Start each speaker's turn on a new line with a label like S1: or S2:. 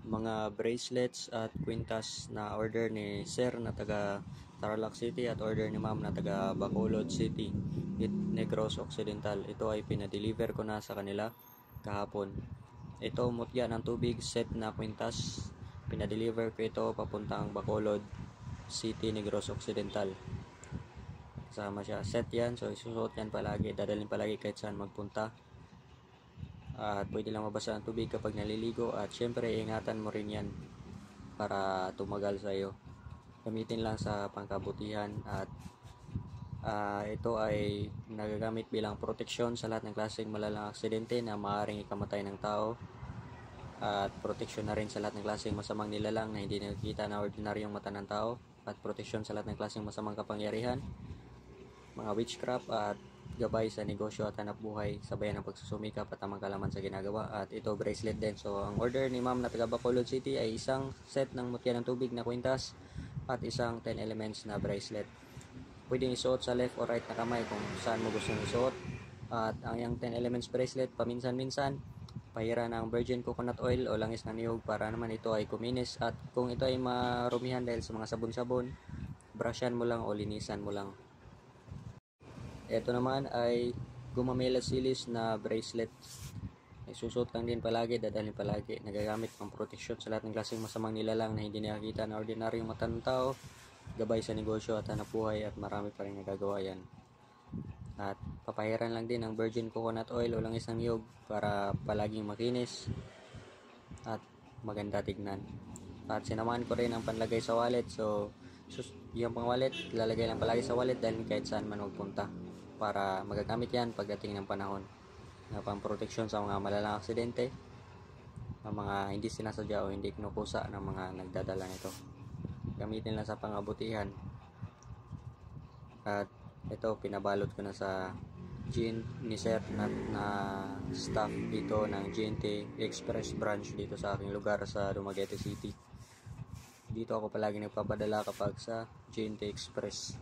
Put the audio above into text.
S1: mga bracelets at kwintas na order ni Sir na taga Tarlac City at order ni Ma'am na taga Bacolod City, Negros Occidental. Ito ay pinadeliver ko na sa kanila kahapon. Ito mutya ng tubig set na kwintas, pinadeliver ko ito papuntang Bacolod City, Negros Occidental. Kasama siya, set yan, so isusuot yan palagi, dadalhin palagi kahit saan magpunta. At pwede lang mabasa ang tubig kapag naliligo, at syempre ingatan mo rin yan para tumagal sa iyo. Gamitin lang sa pangkabutihan, at ito ay nagagamit bilang proteksyon sa lahat ng klaseng malalang aksidente na maaaring ikamatay ng tao, at proteksyon na rin sa lahat ng klaseng masamang nilalang na hindi nakikita na ordinaryong mata ng tao, at proteksyon sa lahat ng klaseng masamang kapangyarihan, mga witchcraft, at gabay sa negosyo at hanap buhay, sabayan ng pagsusumikap at tamang kalaman sa ginagawa. At ito bracelet din. So ang order ni Ma'am na taga Bacolod City ay isang set ng mutya ng tubig na kwintas at isang 10 elements na bracelet. Pwedeng isuot sa left or right na kamay kung saan mo gustong isuot. At ang yung 10 elements bracelet, paminsan-minsan pahira ng virgin coconut oil o langis ng niyog para naman ito ay kuminis, at kung ito ay marumihan dahil sa mga sabon-sabon, brushan mo lang o linisan mo lang. Ito naman ay gumamela silis na bracelet. Isusot lang din palagi, dadalhin palagi. Nagagamit pang proteksyon sa lahat ng klaseng masamang nilalang na hindi nakikita na ordinaryong mata ng tao, gabay sa negosyo at hanap buhay, at marami pa rin nagagawa yan. At papahiran lang din ng virgin coconut oil o langis ng niyog para palaging makinis at maganda tignan. At sinamahan ko rin ang panlagay sa wallet. So yung pang wallet, lalagay lang palagi sa wallet dahil kahit saan man magpunta, para magagamit yan pagdating ng panahon na pang proteksyon sa mga malalang aksidente, ng mga hindi sinasadya o hindi kinukusa ng mga nagdadala nito. Gamitin lang sa pangabutihan. At ito, pinabalot ko na sa ni Sir na staff dito ng GNT Express branch dito sa aking lugar sa Dumaguete City. Dito ako palagi nagpapadala kapag sa GNT Express.